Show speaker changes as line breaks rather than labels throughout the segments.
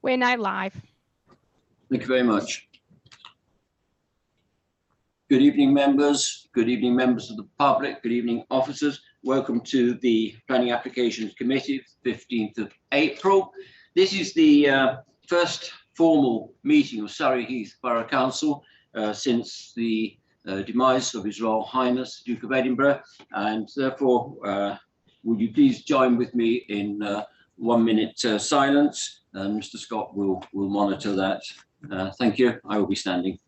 We're now live.
Thank you very much. Good evening, members. Good evening, members of the public. Good evening, officers. Welcome to the Planning Applications Committee, 15th of April. This is the first formal meeting of Surrey Heath Borough Council since the demise of His Royal Highness, Duke of Edinburgh. And therefore, would you please join with me in 1 minute silence? And Mr. Scott will monitor that. Thank you. I will be standing.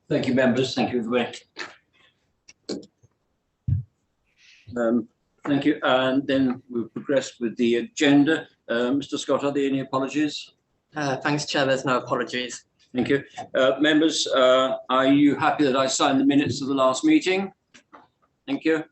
Thank you, members. Thank you, everybody. Thank you. And then we'll progress with the agenda. Mr. Scott, are there any apologies?
Thanks, Chair. There's no apologies.
Thank you. Members, are you happy that I signed the minutes of the last meeting? Thank you.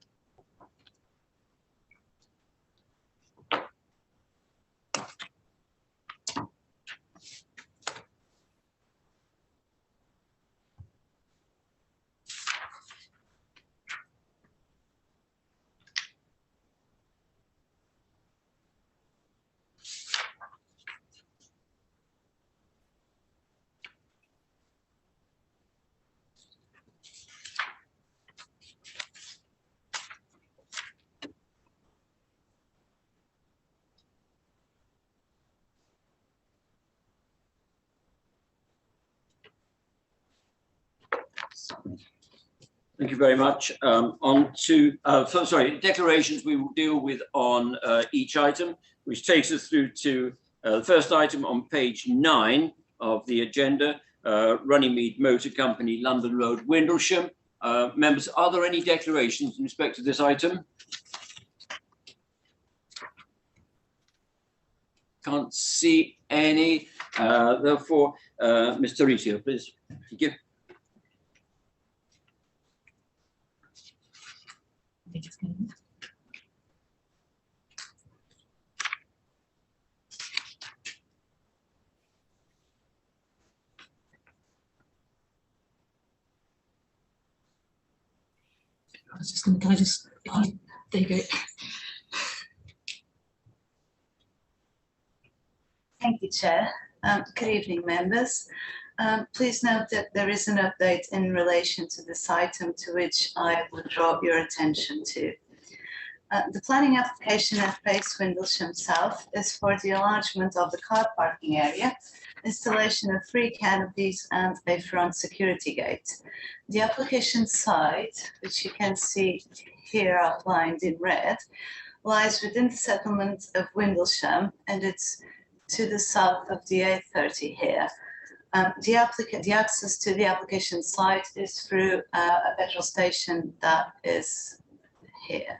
Thank you very much. On to, declarations we will deal with on each item, which takes us through to the first item on page 9 of the agenda, Runnymede Motor Company, London Road, Windlesham. Members, are there any declarations in respect to this item? Can't see any. Therefore, Mr. Riccio, please. Thank you.
There you go. Thank you, Chair. Good evening, members. Please note that there is an update in relation to this item to which I would draw your attention to. The planning application at Pace Windlesham South is for the enlargement of the car parking area, installation of 3 canopies and a front security gate. The application site, which you can see here outlined in red, lies within the settlement of Windlesham, and it's to the south of the A30 here. The access to the application site is through a petrol station that is here.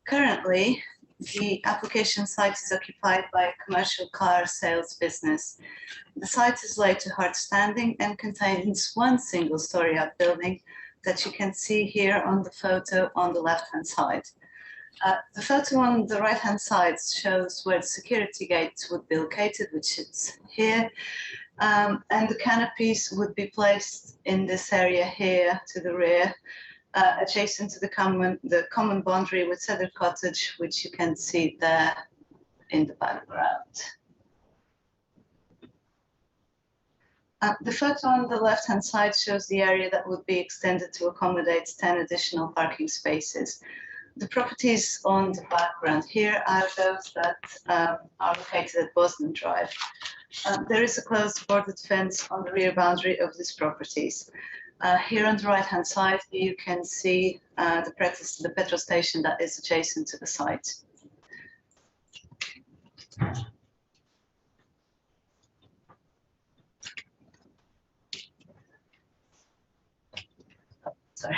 Currently, the application site is occupied by a commercial car sales business. The site is laid to hard standing and contains 1 single-storey outbuilding that you can see here on the photo on the left-hand side. The photo on the right-hand side shows where the security gates would be located, which is here, and the canopies would be placed in this area here to the rear, adjacent to the common boundary with Cedar Cottage, which you can see there in the background. The photo on the left-hand side shows the area that would be extended to accommodate 10 additional parking spaces. The properties on the background here are those that are located at Boston Drive. There is a closed boarded fence on the rear boundary of these properties. Here on the right-hand side, you can see the petrol station that is adjacent to the site. Sorry.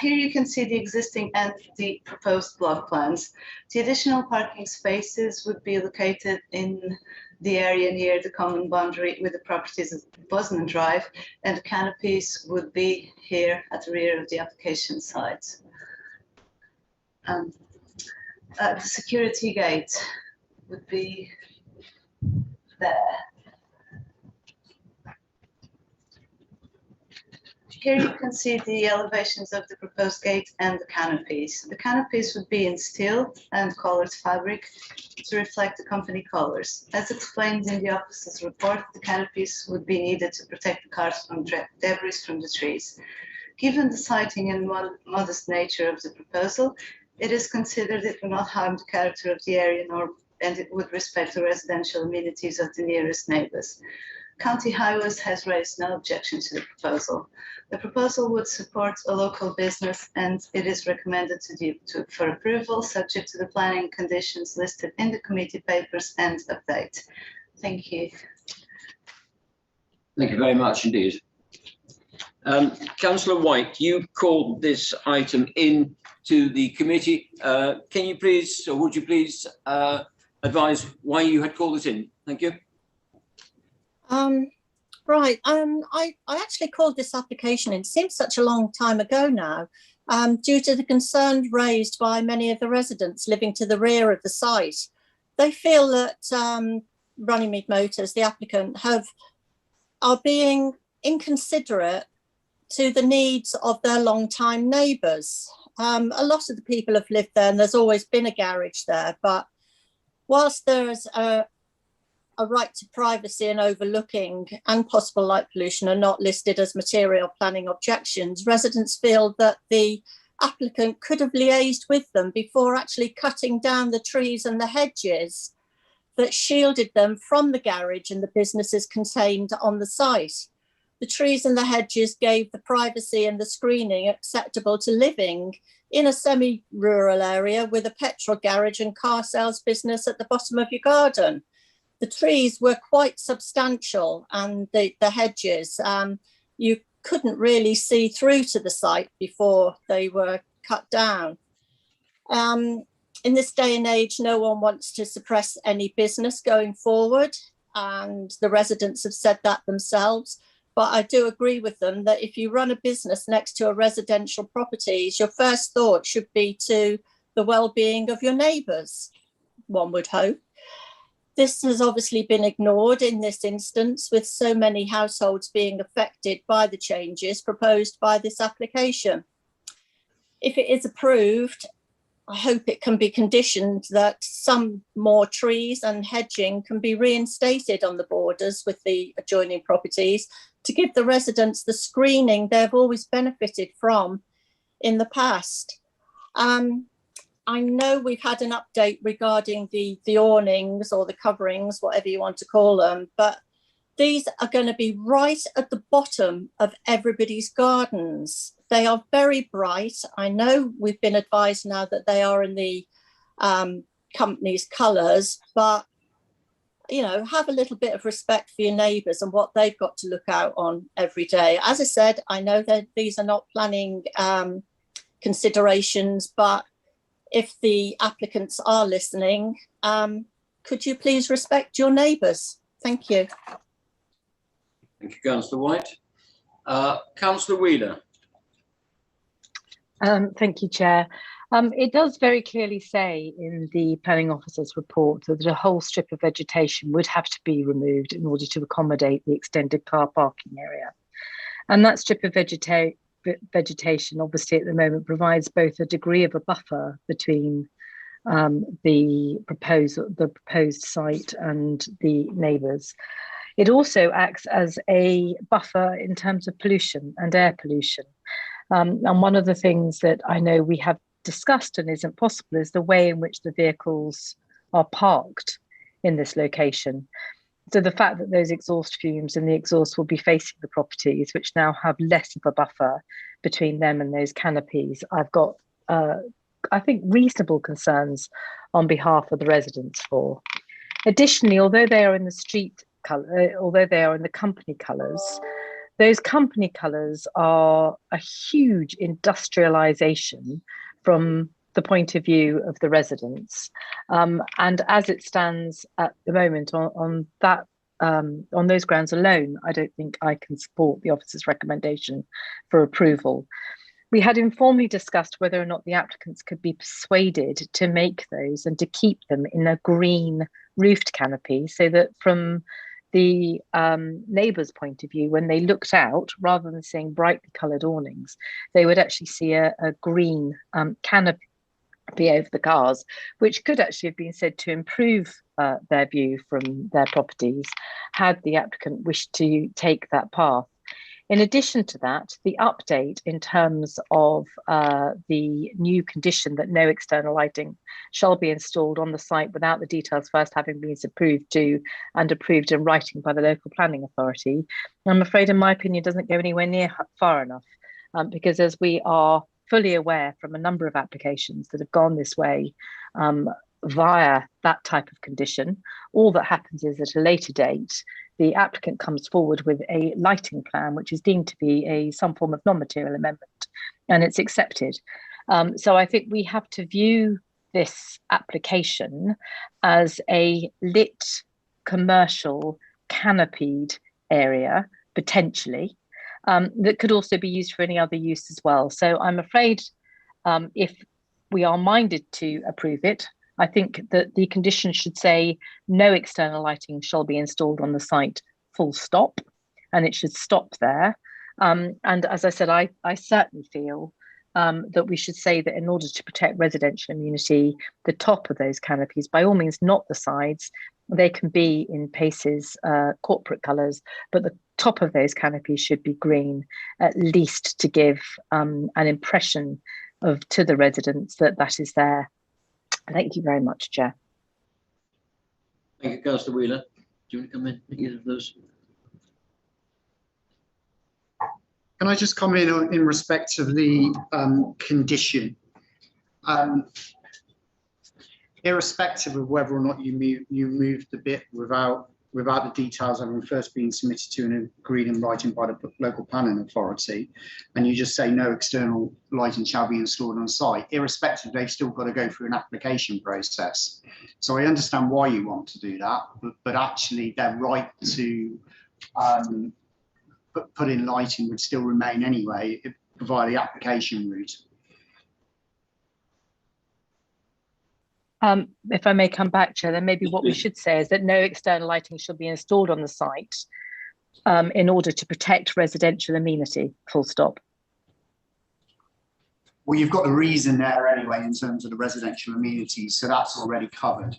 Here you can see the existing and the proposed block plans. The additional parking spaces would be located in the area near the common boundary with the properties of Bosnan Drive, and the canopies would be here at the rear of the application site. The security gate would be there. Here you can see the elevations of the proposed gate and the canopies. The canopies would be in steel and colored fabric to reflect the company colors. As explained in the officer's report, the canopies would be needed to protect the cars from debris from the trees. Given the siting and modest nature of the proposal, it is considered it will not harm the character of the area and it would respect the residential amenities of the nearest neighbors. County Highways has raised no objection to the proposal. The proposal would support a local business and it is recommended for approval, subject to the planning conditions listed in the committee papers and update. Thank you.
Thank you very much indeed. Councillor White, you called this item in to the committee. Can you please, or would you please advise why you had called it in? Thank you.
Right. I actually called this application in. It seems such a long time ago now, due to the concern raised by many of the residents living to the rear of the site. They feel that Runnymede Motors, the applicant, are being inconsiderate to the needs of their long-time neighbours. A lot of the people have lived there and there's always been a garage there, but whilst there's a right to privacy and overlooking and possible light pollution are not listed as material planning objections, residents feel that the applicant could have liaised with them before actually cutting down the trees and the hedges that shielded them from the garage and the businesses contained on the site. The trees and the hedges gave the privacy and the screening acceptable to living in a semi-rural area with a petrol garage and car sales business at the bottom of your garden. The trees were quite substantial and the hedges, you couldn't really see through to the site before they were cut down. In this day and age, no one wants to suppress any business going forward, and the residents have said that themselves. But I do agree with them that if you run a business next to a residential properties, your first thought should be to the well-being of your neighbours, one would hope. This has obviously been ignored in this instance, with so many households being affected by the changes proposed by this application. If it is approved, I hope it can be conditioned that some more trees and hedging can be reinstated on the borders with the adjoining properties to give the residents the screening they've always benefited from in the past. I know we've had an update regarding the awnings or the coverings, whatever you want to call them, but these are going to be right at the bottom of everybody's gardens. They are very bright. I know we've been advised now that they are in the company's colours, but, you know, have a little bit of respect for your neighbours and what they've got to look out on every day. As I said, I know that these are not planning considerations, but if the applicants are listening, could you please respect your neighbours? Thank you.
Thank you, Councillor White. Councillor Wheeler.
Thank you, Chair. It does very clearly say in the planning officer's report that a whole strip of vegetation would have to be removed in order to accommodate the extended car parking area. And that strip of vegetation, obviously at the moment, provides both a degree of a buffer between the proposed site and the neighbours. It also acts as a buffer in terms of pollution and air pollution. And one of the things that I know we have discussed and isn't possible is the way in which the vehicles are parked in this location. So the fact that those exhaust fumes and the exhaust will be facing the properties, which now have less of a buffer between them and those canopies, I've got, I think, reasonable concerns on behalf of the residents for. Additionally, although they are in the street colour, although they are in the company colours, those company colours are a huge industrialisation from the point of view of the residents, and as it stands at the moment, on those grounds alone, I don't think I can support the officer's recommendation for approval. We had informally discussed whether or not the applicants could be persuaded to make those and to keep them in a green roofed canopy, so that from the neighbours' point of view, when they looked out, rather than seeing brightly coloured awnings, they would actually see a green canopy over the cars, which could actually have been said to improve their view from their properties had the applicant wished to take that path. In addition to that, the update in terms of the new condition that no external lighting shall be installed on the site without the details first having been approved in writing by the local planning authority, I'm afraid, in my opinion, doesn't go anywhere near far enough, because as we are fully aware from a number of applications that have gone this way via that type of condition, all that happens is at a later date, the applicant comes forward with a lighting plan, which is deemed to be some form of non-material amendment, and it's accepted. So I think we have to view this application as a lit, commercial, canopied area, potentially, that could also be used for any other use as well. So I'm afraid if we are minded to approve it, I think that the condition should say no external lighting shall be installed on the site, full stop, and it should stop there. And as I said, I certainly feel that we should say that in order to protect residential immunity, the top of those canopies, by all means, not the sides, they can be in PACE's corporate colours, but the top of those canopies should be green, at least to give an impression to the residents that is there. Thank you very much, Chair.
Thank you, Councillor Wheeler. Do you want to come in, either of those?
Can I just come in respect of the condition? Irrespective of whether or not you moved the bit without the details having first been submitted to and agreed in writing by the local planning authority, and you just say no external lighting shall be installed on site, irrespective, they've still got to go through an application process. So I understand why you want to do that, but actually their right to put in lighting would still remain anyway via the application route.
If I may come back, Chair, then maybe what we should say is that no external lighting shall be installed on the site in order to protect residential amenity, full stop.
Well, you've got the reason there anyway in terms of the residential amenities, so that's already covered.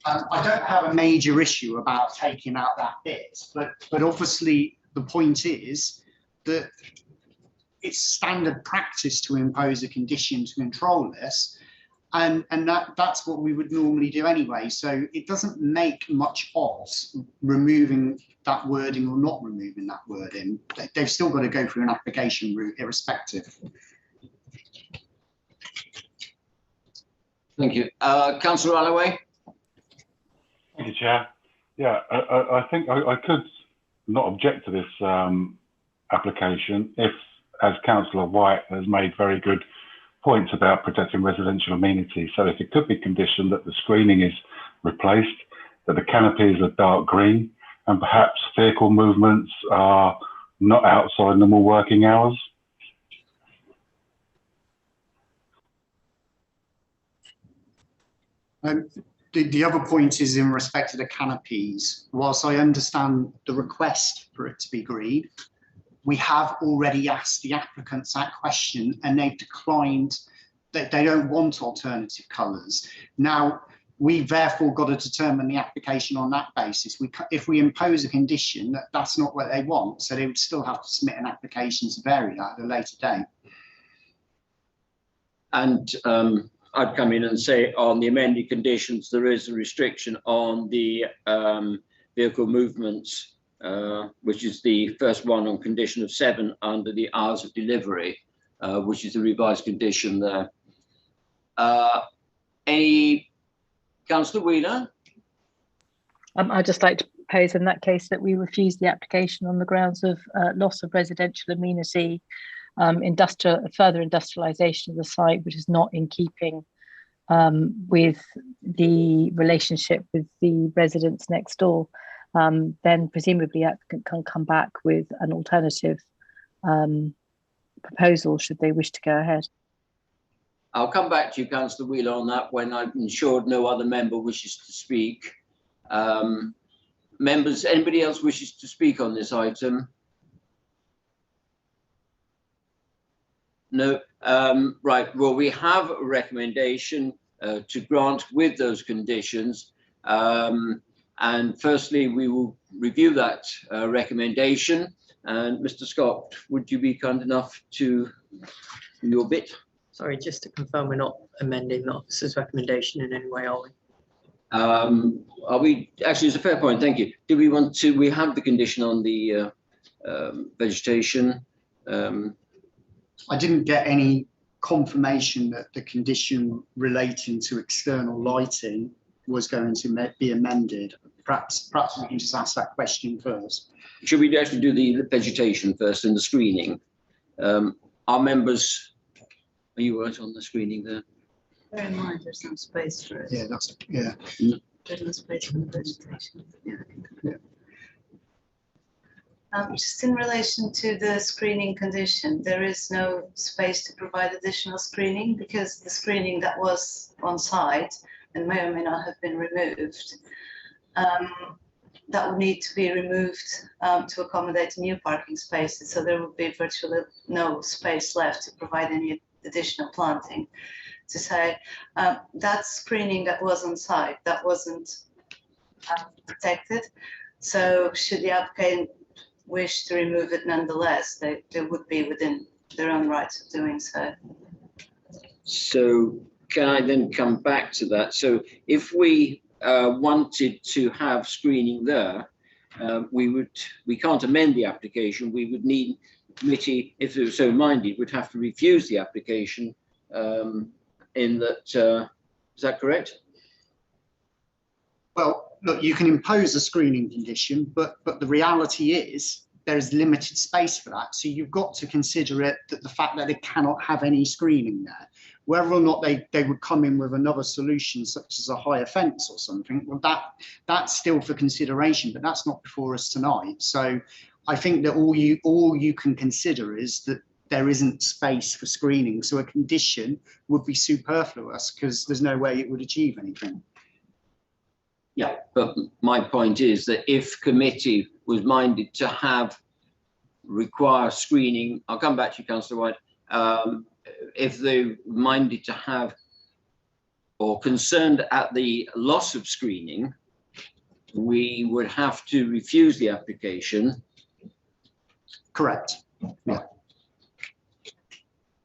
I don't have a major issue about taking out that bit, but obviously the point is that it's standard practice to impose a condition to control this. And that's what we would normally do anyway. So it doesn't make much odds removing that wording or not removing that wording. They've still got to go through an application route irrespective.
Thank you. Councillor Alloway.
Thank you, Chair. Yeah, I think I could not object to this application if, as Councillor White has made very good points about protecting residential amenities. So if it could be conditioned that the screening is replaced, that the canopies are dark green, and perhaps vehicle movements are not outside normal working hours.
The other point is in respect to the canopies. Whilst I understand the request for it to be green, we have already asked the applicants that question and they've declined, that they don't want alternative colours. Now, we've therefore got to determine the application on that basis. If we impose a condition, that's not what they want, so they would still have to submit an application to vary that at a later date.
And I'd come in and say on the amended conditions, there is a restriction on the vehicle movements, which is the first one on condition of 7 under the hours of delivery, which is the revised condition there. Any, Councillor Wheeler?
I'd just like to propose in that case that we refuse the application on the grounds of loss of residential amenity, further industrialisation of the site, which is not in keeping with the relationship with the residents next door. Then presumably applicant can come back with an alternative proposal should they wish to go ahead.
I'll come back to you, Councillor Wheeler, on that when I'm ensured no other member wishes to speak. Members, anybody else wishes to speak on this item? No. Right. Well, we have a recommendation to grant with those conditions. And firstly, we will review that recommendation. And Mr. Scott, would you be kind enough to do your bit?
Sorry, just to confirm, we're not amending the officer's recommendation in any way, are we?
Are we, actually, it's a fair point, thank you. Do we want to, we have the condition on the vegetation.
I didn't get any confirmation that the condition relating to external lighting was going to be amended. Perhaps we can just ask that question first.
Should we actually do the vegetation first and the screening? Our members, are you right on the screening there?
Bear in mind, there's no space for it.
Yeah, that's, yeah.
There's no space for the vegetation. Yeah.
Yeah.
Just in relation to the screening condition, there is no space to provide additional screening because the screening that was on site and may or may not have been removed, that would need to be removed to accommodate new parking spaces. So there would be virtually no space left to provide any additional planting. To say that screening that was on site, that wasn't protected. So should the applicant wish to remove it nonetheless, they would be within their own rights of doing so.
So can I then come back to that? So if we wanted to have screening there, we can't amend the application. We would need the committee, if they were so minded, would have to refuse the application in that, is that correct?
Well, look, you can impose a screening condition, but the reality is there is limited space for that. So you've got to consider it that the fact that they cannot have any screening there, whether or not they would come in with another solution, such as a higher fence or something, well, that's still for consideration, but that's not before us tonight. So I think that all you can consider is that there isn't space for screening. So a condition would be superfluous because there's no way it would achieve anything.
Yeah, but my point is that if committee was minded to require screening, I'll come back to you, Councillor White. If they're minded to have or concerned at the loss of screening, we would have to refuse the application.
Correct. Yeah.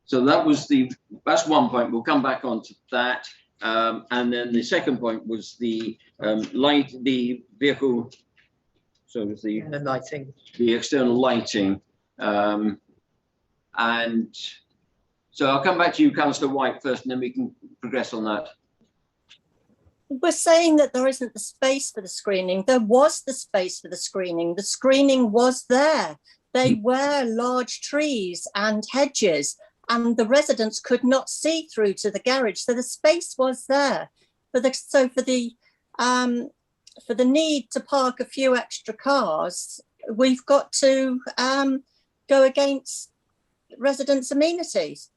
So that's one point. We'll come back on to that. And then the second point was the vehicle, so it was the
lighting,
the external lighting. And so I'll come back to you, Councillor White, first, and then we can progress on that.
We're saying that there isn't the space for the screening. There was the space for the screening. The screening was there. They were large trees and hedges, and the residents could not see through to the garage. So the space was there. For the need to park a few extra cars, we've got to go against residents' amenities.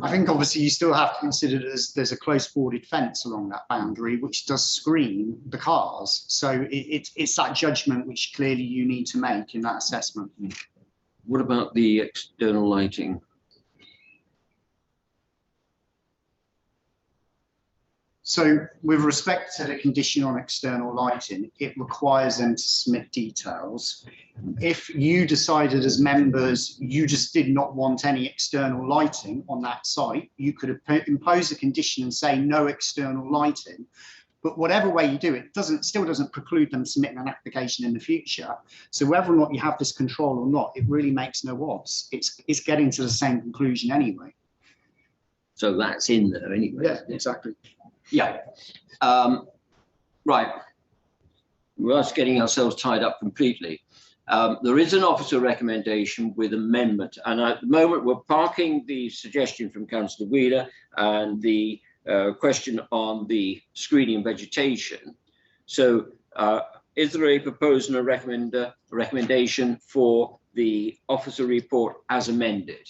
I think obviously you still have to consider there's a close boarded fence along that boundary which does screen the cars. So it's that judgment which clearly you need to make in that assessment.
What about the external lighting?
So with respect to the condition on external lighting, it requires them to submit details. If you decided as members, you just did not want any external lighting on that site, you could impose a condition and say no external lighting. But whatever way you do it, still doesn't preclude them submitting an application in the future. So whether or not you have this control or not, it really makes no odds. It's getting to the same conclusion anyway.
So that's in there anyway.
Yeah,
isn't it?
exactly.
Yeah. Right. We're just getting ourselves tied up completely. There is an officer recommendation with amendment, and at the moment we're parking the suggestion from Councillor Wheeler and the question on the screening vegetation. So is there a proposal and a recommendation for the officer report as amended?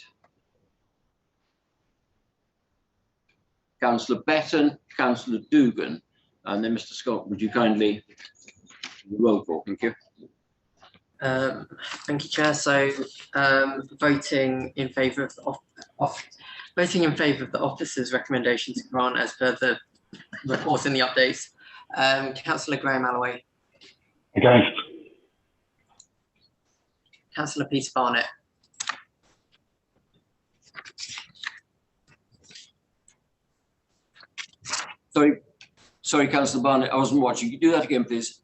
Councillor Betton, Councillor Dugan, and then Mr. Scott, would you kindly roll call? Thank you.
Thank you, Chair. So voting in favour of the officer's recommendation to grant as per the report in the updates. Councillor Graham Alloway.
Against.
Councillor Peter Barnett.
Sorry, Councillor Barnett, I wasn't watching. Can you do that again, please?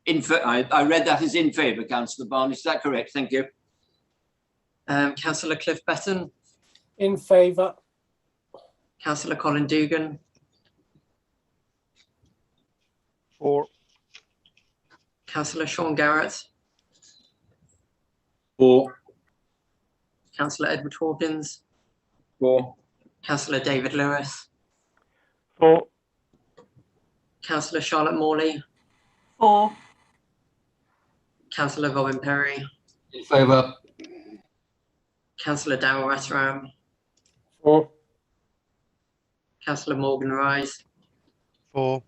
I read that as in favour, Councillor Barnett. Is that correct? Thank you.
Councillor Cliff Betton.
In favour.
Councillor Colin Dugan.
For.
Councillor Sean Garrett.
For.
Councillor Edward Hawkins.
For.
Councillor David Lewis.
For.
Councillor Charlotte Morley.
For.
Councillor Robin Perry.
In favour.
Councillor Darryl Rataram.
For.
Councillor Morgan Rise.
For.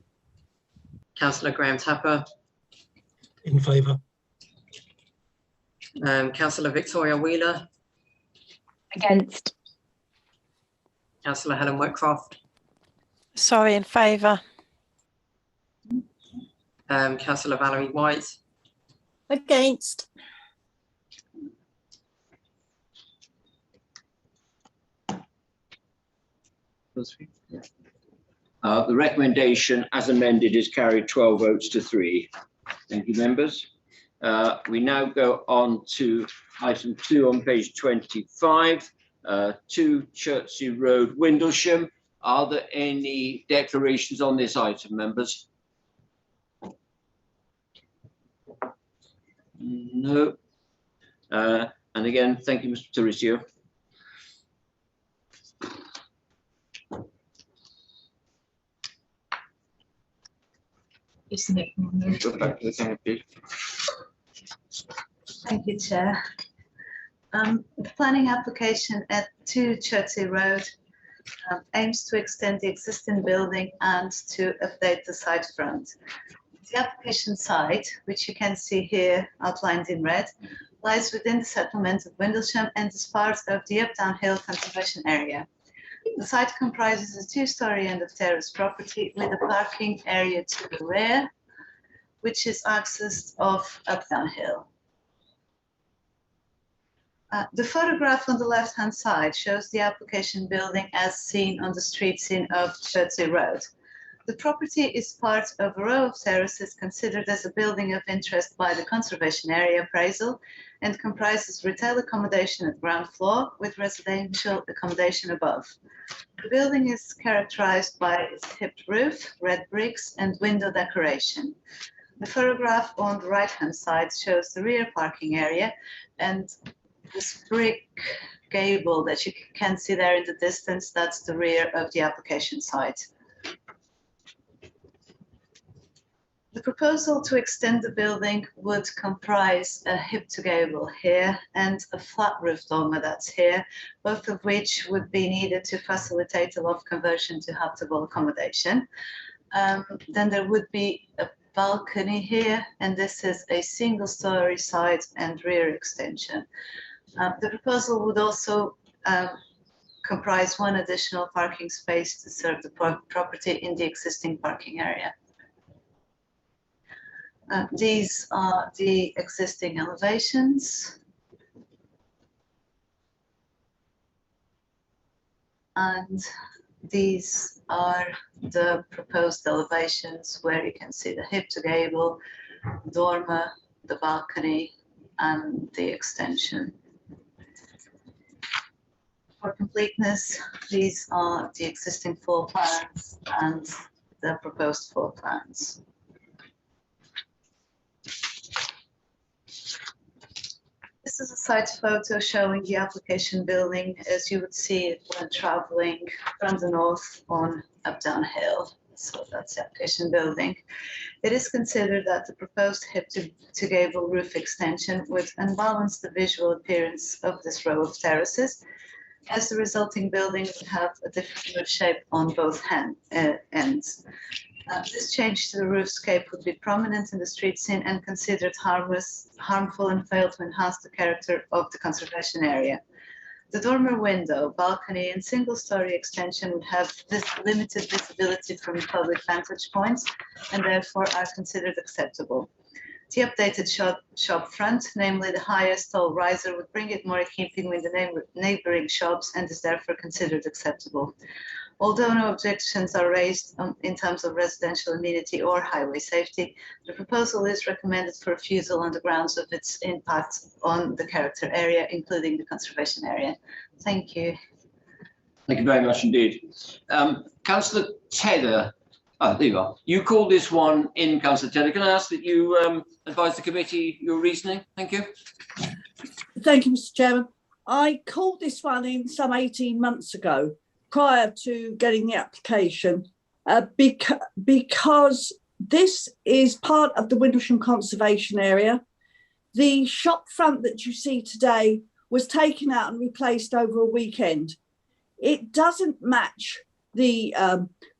Councillor Graham Tapper.
In favour.
Councillor Victoria Wheeler.
Against.
Councillor Helen Whitcroft.
Sorry, in favour.
Councillor Valerie White.
Against.
The recommendation as amended is carried 12 votes to 3. Thank you, members. We now go on to item 2 on page 25, 2 Chertsey Road, Windlesham. Are there any declarations on this item, members? No. And again, thank you, Mr. Tarisio. Go back to the camera, please.
Thank you, Chair. The planning application at 2 Chertsey Road aims to extend the existing building and to update the site front. The application site, which you can see here outlined in red, lies within the settlement of Windlesham and is part of the Updown Hill Conservation Area. The site comprises a 2-storey end of terrace property with a parking area to the rear, which is accessed off Updown Hill. The photograph on the left-hand side shows the application building as seen on the street scene of Chertsey Road. The property is part of a row of terraces considered as a building of interest by the Conservation Area appraisal and comprises retail accommodation at ground floor with residential accommodation above. The building is characterized by its hipped roof, red bricks, and window decoration. The photograph on the right-hand side shows the rear parking area and this brick gable that you can see there in the distance, that's the rear of the application site. The proposal to extend the building would comprise a hip to gable here and a flat roof dormer that's here, both of which would be needed to facilitate a loft conversion to habitable accommodation. Then there would be a balcony here, and this is a single-story side and rear extension. The proposal would also comprise one additional parking space to serve the property in the existing parking area. These are the existing elevations. And these are the proposed elevations where you can see the hip to gable, dormer, the balcony, and the extension. For completeness, these are the existing floor plans and the proposed floor plans. This is a site photo showing the application building as you would see it when traveling from the north on Updown Hill. So that's the application building. It is considered that the proposed hip to gable roof extension would unbalance the visual appearance of this row of terraces, as the resulting building would have a different roof shape on both ends. This change to the roofscape would be prominent in the street scene and considered harmful and fail to enhance the character of the conservation area. The dormer window, balcony, and single-story extension would have this limited visibility from public vantage points and therefore are considered acceptable. The updated shop front, namely the highest tall riser, would bring it more in keeping with the neighboring shops and is therefore considered acceptable. Although no objections are raised in terms of residential amenity or highway safety, the proposal is recommended for refusal on the grounds of its impact on the character area, including the conservation area. Thank you.
Thank you very much indeed. Councillor Tedder, there you are. You called this one in, Councillor Tedder. Can I ask that you advise the committee your reasoning? Thank you.
Thank you, Mr. Chairman. I called this one in some 18 months ago, prior to getting the application, because this is part of the Windlesham Conservation Area. The shop front that you see today was taken out and replaced over a weekend. It doesn't match the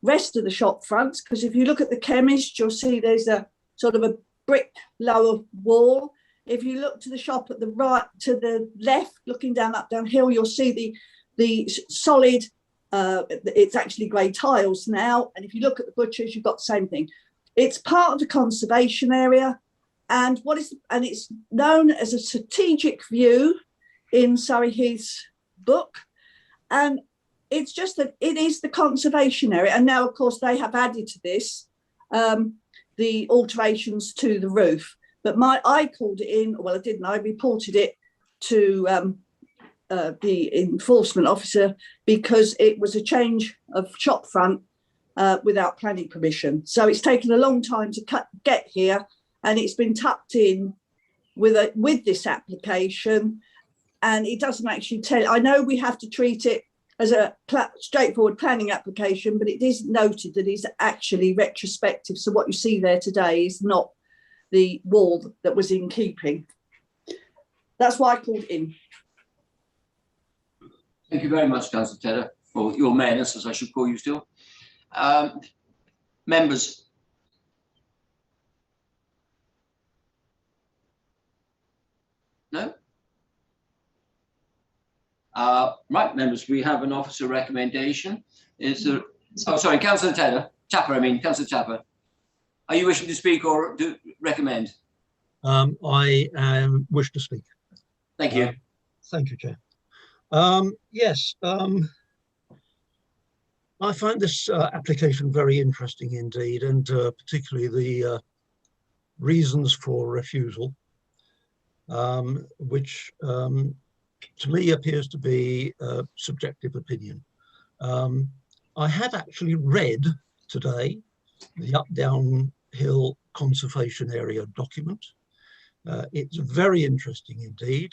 rest of the shop fronts, because if you look at the chemist, you'll see there's a sort of a brick lower wall. If you look to the shop at the right, to the left, looking down Updown Hill, you'll see the solid, it's actually grey tiles now. And if you look at the butchers, you've got the same thing. It's part of the conservation area, and it's known as a strategic view in Surrey Heath's book. And it's just that it is the conservation area. And now, of course, they have added to this the alterations to the roof. But I called it in, well, I didn't, I reported it to the enforcement officer because it was a change of shop front without planning permission. So it's taken a long time to get here, and it's been tucked in with this application, and it doesn't actually tell. I know we have to treat it as a straightforward planning application, but it is noted that it's actually retrospective. So what you see there today is not the wall that was in keeping. That's why I called in.
Thank you very much, Councillor Tedder, for your mayorness, as I should call you still. Members. No? Right, members, we have an officer recommendation. Is there, oh, sorry, Councillor Councillor Chapper. Are you wishing to speak or do recommend?
I wish to speak.
Thank you.
Thank you, Chair. Yes, I find this application very interesting indeed, and particularly the reasons for refusal, which to me appears to be a subjective opinion. I had actually read today the Updown Hill Conservation Area document. It's very interesting indeed,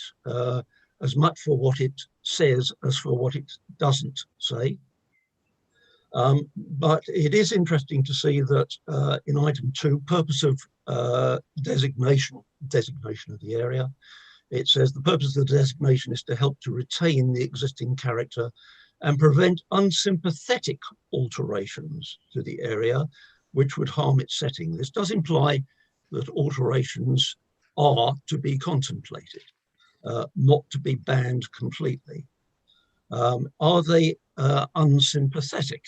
as much for what it says as for what it doesn't say. But it is interesting to see that in item 2, purpose of designation of the area, it says the purpose of the designation is to help to retain the existing character and prevent unsympathetic alterations to the area which would harm its setting. This does imply that alterations are to be contemplated, not to be banned completely. Are they unsympathetic?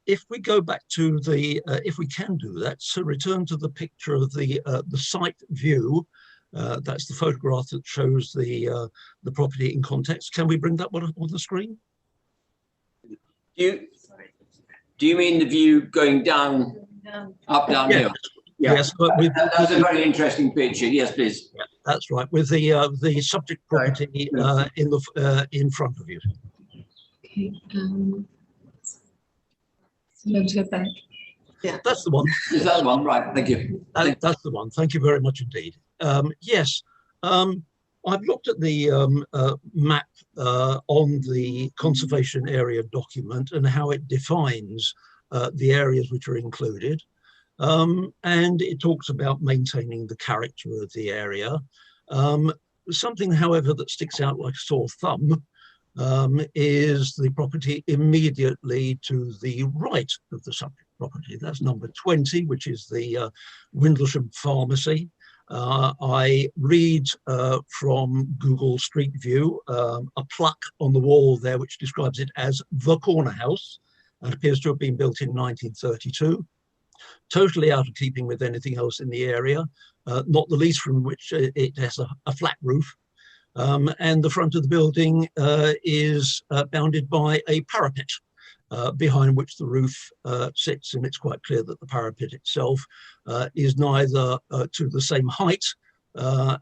If we go back to the, if we can do that, so return to the picture of the site view. That's the photograph that shows the property in context. Can we bring that one up on the screen?
Do you mean the view going down, up downhill?
Yeah. Yes, but
that's a very interesting picture. Yes, please.
Yeah, that's right. With the subject property in front of you.
Okay. Let's go back.
Yeah,
that's the one.
Is that the one? Right. Thank you.
That's the one. Thank you very much indeed. Yes. I've looked at the map on the conservation area document and how it defines the areas which are included. And it talks about maintaining the character of the area. Something, however, that sticks out like a sore thumb is the property immediately to the right of the subject property. That's number 20, which is the Windlesham Pharmacy. I read from Google Street View a plaque on the wall there which describes it as the corner house and appears to have been built in 1932. Totally out of keeping with anything else in the area, not the least from which it has a flat roof. And the front of the building is bounded by a parapet behind which the roof sits, and it's quite clear that the parapet itself is neither to the same height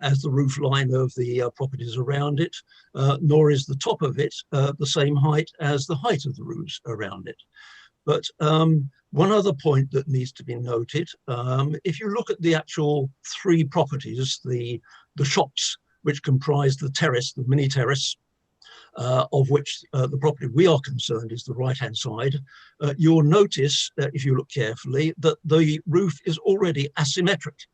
as the roof line of the properties around it, nor is the top of it the same height as the height of the roofs around it. But one other point that needs to be noted, if you look at the actual three properties, the shops which comprise the terrace, the mini terrace, of which the property we are concerned is the right-hand side, you'll notice, if you look carefully, that the roof is already asymmetric.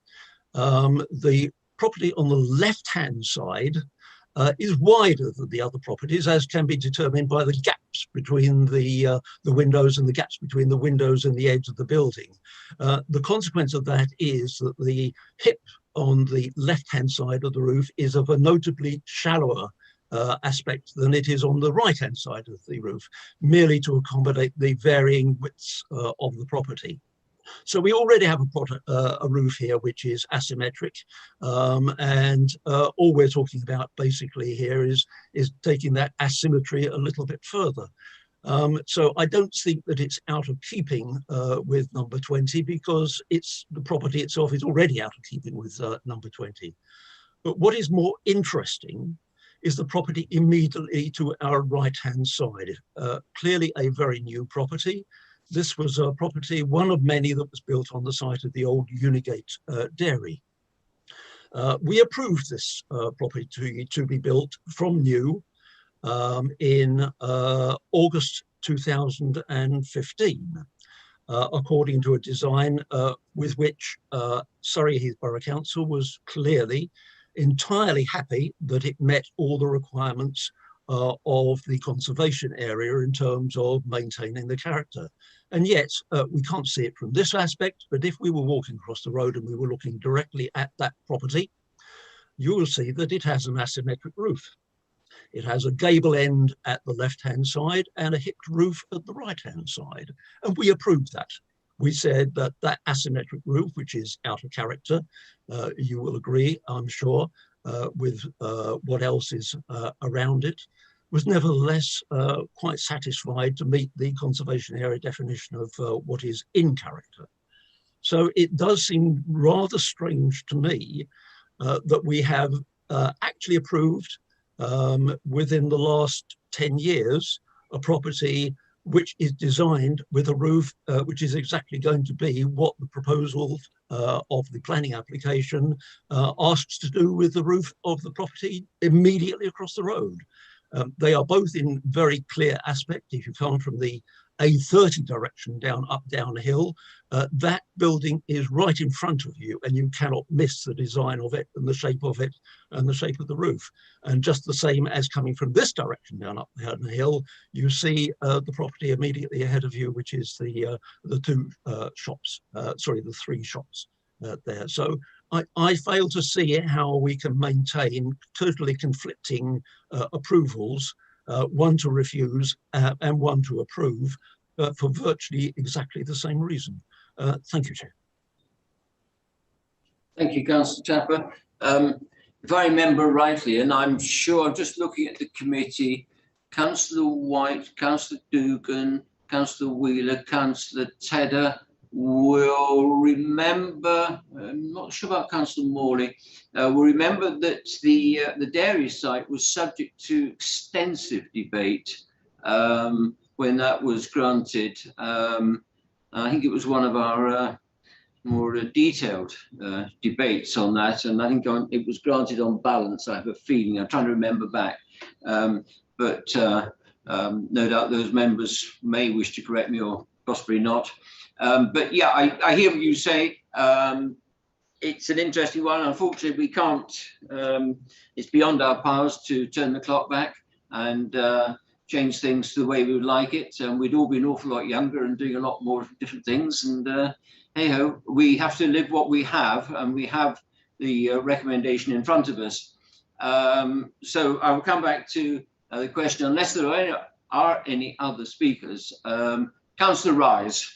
The property on the left-hand side is wider than the other properties, as can be determined by the gaps between the windows and the gaps between the windows and the edge of the building. The consequence of that is that the hip on the left-hand side of the roof is of a notably shallower aspect than it is on the right-hand side of the roof, merely to accommodate the varying widths of the property. So we already have a roof here which is asymmetric, and all we're talking about basically here is taking that asymmetry a little bit further. So I don't think that it's out of keeping with number 20, because the property itself is already out of keeping with number 20. But what is more interesting is the property immediately to our right-hand side. Clearly a very new property. This was a property, one of many that was built on the site of the old Unigate dairy. We approved this property to be built from new in August 2015, according to a design with which Surrey Heath Borough Council was clearly entirely happy that it met all the requirements of the conservation area in terms of maintaining the character. And yet we can't see it from this aspect, but if we were walking across the road and we were looking directly at that property, you will see that it has an asymmetric roof. It has a gable end at the left-hand side and a hipped roof at the right-hand side. And we approved that. We said that that asymmetric roof, which is out of character, you will agree, I'm sure, with what else is around it, was nevertheless quite satisfied to meet the conservation area definition of what is in character. So it does seem rather strange to me that we have actually approved within the last 10 years a property which is designed with a roof which is exactly going to be what the proposal of the planning application asks to do with the roof of the property immediately across the road. They are both in very clear aspect. If you come from the A30 direction up downhill, that building is right in front of you and you cannot miss the design of it and the shape of it and the shape of the roof. And just the same as coming from this direction up the hill, you see the property immediately ahead of you, which is the three shops there. So I fail to see how we can maintain totally conflicting approvals one to refuse and one to approve for virtually exactly the same reason. Thank you, Chair.
Thank you, Councillor Tapper. If I remember rightly, and I'm sure, I'm just looking at the committee, Councillor White, Councillor Dugan, Councillor Wheeler, Councillor Tedder will remember, I'm not sure about Councillor Morley, will remember that the dairy site was subject to extensive debate when that was granted. I think it was one of our more detailed debates on that, and I think it was granted on balance. I have a feeling, I'm trying to remember back, but no doubt those members may wish to correct me or possibly not. But yeah, I hear what you say. It's an interesting one. Unfortunately, we can't, it's beyond our powers to turn the clock back and change things the way we would like it. And we'd all be an awful lot younger and doing a lot more different things. And hey ho, we have to live what we have, and we have the recommendation in front of us. So I will come back to the question, unless there are any other speakers. Councillor Rise.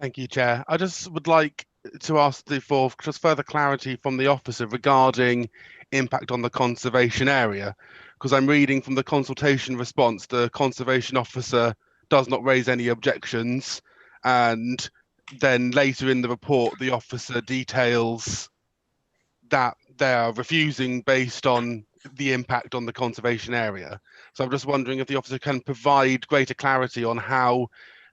Thank you, Chair. I just would like to ask for just further clarity from the officer regarding impact on the conservation area, because I'm reading from the consultation response, the conservation officer does not raise any objections, and then later in the report, the officer details that they are refusing based on the impact on the conservation area. So I'm just wondering if the officer can provide greater clarity on how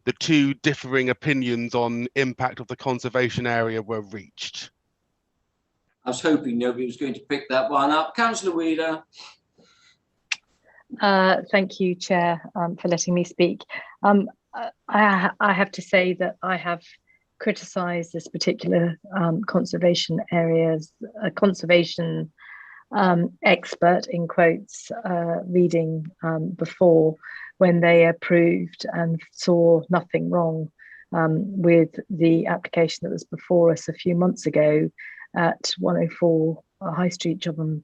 the two differing opinions on impact of the conservation area were reached.
I was hoping nobody was going to pick that one up. Councillor Wheeler.
Thank you, Chair, for letting me speak. I have to say that I have criticised this particular conservation areas, conservation expert in quotes, reading before, when they approved and saw nothing wrong with the application that was before us a few months ago at 104 High Street, Jopham,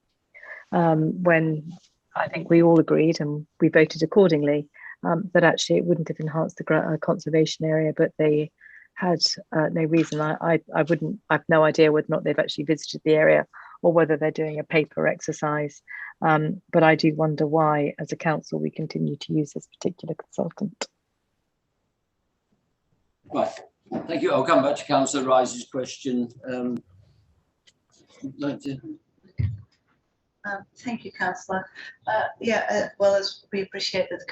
when I think we all agreed and we voted accordingly that actually it wouldn't have enhanced the conservation area, but they had no reason. I've no idea whether or not they've actually visited the area or whether they're doing a paper exercise. But I do wonder why, as a council, we continue to use this particular consultant.
Right, thank you. I'll come back to Councillor Rice's question.
Thank you, Councillor. Well, as we appreciate that the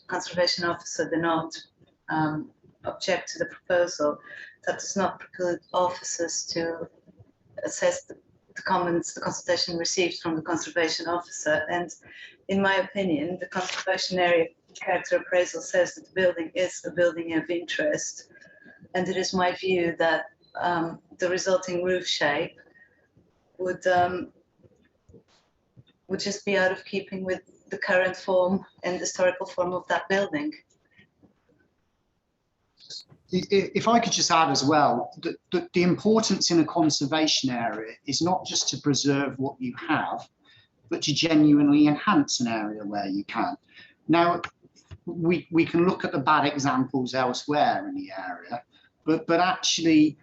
conservation officer did not object to the proposal, that does not preclude officers to assess the comments, the consultation received from the conservation officer. And in my opinion, the conservation area character appraisal says that the building is a building of interest. And it is my view that the resulting roof shape would just be out of keeping with the current form and historical form of that building.
If I could just add as well, the importance in a conservation area is not just to preserve what you have, but to genuinely enhance an area where you can. Now, we can look at the bad examples elsewhere in the area, but actually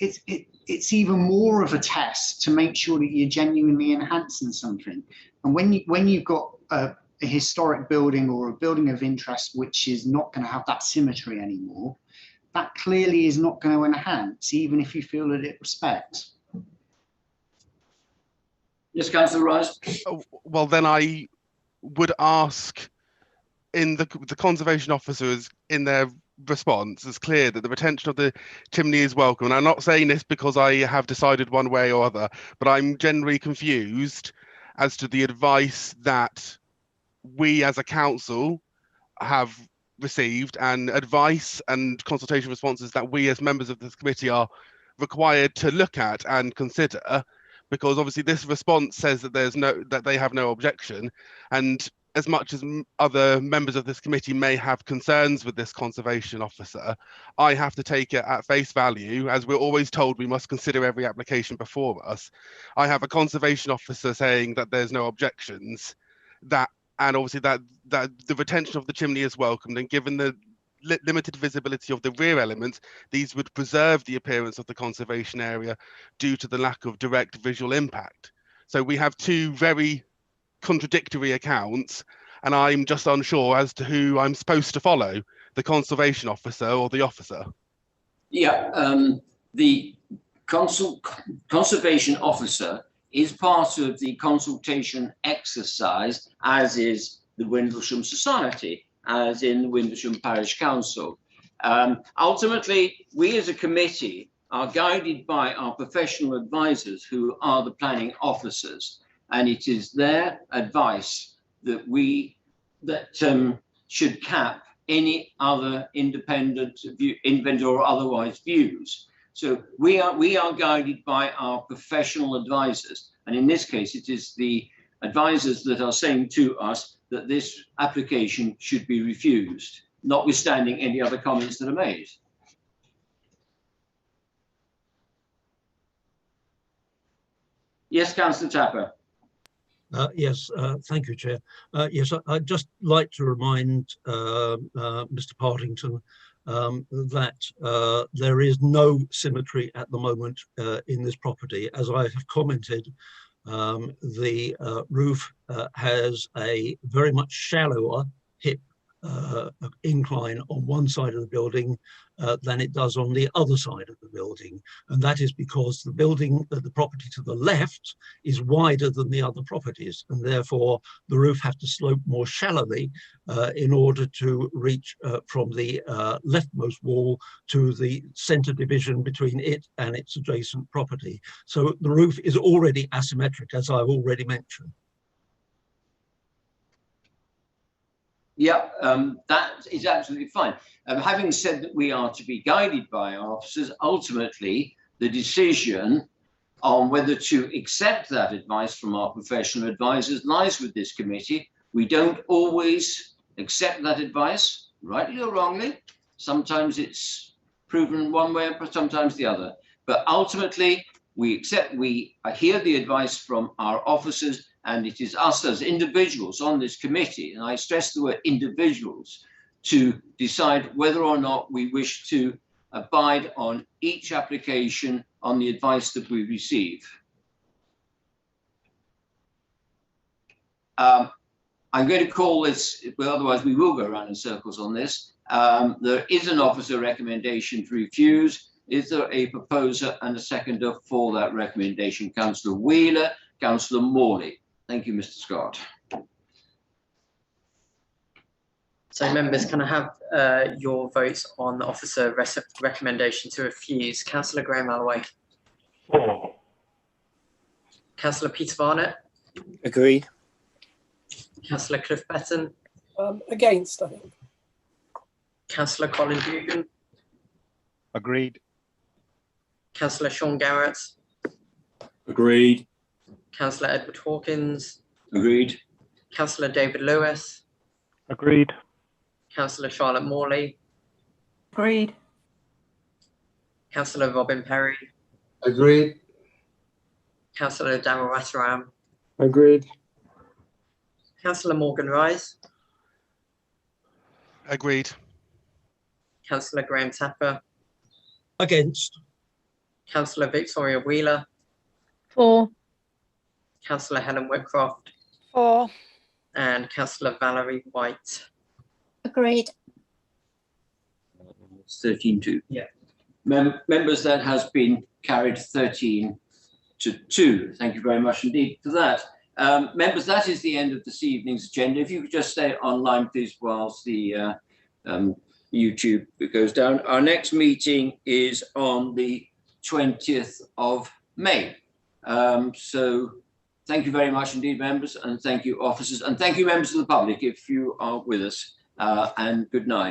it's even more of a test to make sure that you're genuinely enhancing something. And when you've got a historic building or a building of interest which is not going to have that symmetry anymore, that clearly is not going to enhance, even if you feel that it respects.
Yes, Councillor Rice.
Well, then I would ask, in the conservation officers, in their response, it's clear that the retention of the chimney is welcome. And I'm not saying this because I have decided one way or other, but I'm generally confused as to the advice that we as a council have received, and advice and consultation responses that we as members of this committee are required to look at and consider, because obviously this response says that that they have no objection, and as much as other members of this committee may have concerns with this conservation officer, I have to take it at face value, as we're always told we must consider every application before us. I have a conservation officer saying that there's no objections, and obviously that the retention of the chimney is welcomed, and given the limited visibility of the rear elements, these would preserve the appearance of the conservation area due to the lack of direct visual impact. So we have two very contradictory accounts, and I'm just unsure as to who I'm supposed to follow, the conservation officer or the officer.
Yeah, the conservation officer is part of the consultation exercise, as is the Windlesham Society, as in the Windlesham Parish Council. Ultimately, we as a committee are guided by our professional advisors, who are the planning officers, and it is their advice that should cap any other independent or otherwise views. So we are guided by our professional advisors, and in this case, it is the advisors that are saying to us that this application should be refused, notwithstanding any other comments that are made. Yes, Councillor Tapper.
Yes, thank you, Chair. Yes, I'd just like to remind Mr. Partington that there is no symmetry at the moment in this property. As I have commented, the roof has a very much shallower hip incline on one side of the building than it does on the other side of the building, and that is because the property to the left is wider than the other properties, and therefore the roof has to slope more shallowly in order to reach from the leftmost wall to the centre division between it and its adjacent property. So the roof is already asymmetric, as I've already mentioned.
Yeah, that is absolutely fine. Having said that we are to be guided by our officers, ultimately the decision on whether to accept that advice from our professional advisors lies with this committee. We don't always accept that advice, rightly or wrongly. Sometimes it's proven one way, sometimes the other. But ultimately, we hear the advice from our officers, and it is us as individuals on this committee, and I stress the word individuals, to decide whether or not we wish to abide on each application on the advice that we receive. I'm going to call this, but otherwise we will go around in circles on this. There is an officer recommendation to refuse. Is there a proposer and a seconder for that recommendation? Councillor Wheeler, Councillor Morley. Thank you, Mr. Scott.
So members, can I have your votes on the officer recommendation to refuse? Councillor Graham Alloway.
For.
Councillor Peter Barnett.
Agree.
Councillor Cliff Betton.
Against, I think.
Councillor Colin Dugan.
Agreed.
Councillor Sean Garrett.
Agreed.
Councillor Edward Hawkins.
Agreed.
Councillor David Lewis.
Agreed.
Councillor Charlotte Morley.
Agreed.
Councillor Robin Perry.
Agreed.
Councillor Daryl Rataram.
Agreed.
Councillor Morgan Rise.
Agreed.
Councillor Graham Tapper.
Against.
Councillor Victoria Wheeler.
For.
Councillor Helen Whitcroft.
For.
And Councillor Valerie White.
Agreed.
13-2.
Yeah.
Members, that has been carried 13-2. Thank you very much indeed for that. Members, that is the end of this evening's agenda. If you could just stay online, please, whilst the YouTube goes down. Our next meeting is on the 20th of May. So thank you very much indeed, members, and thank you, officers, and thank you, members of the public, if you are with us, and good night.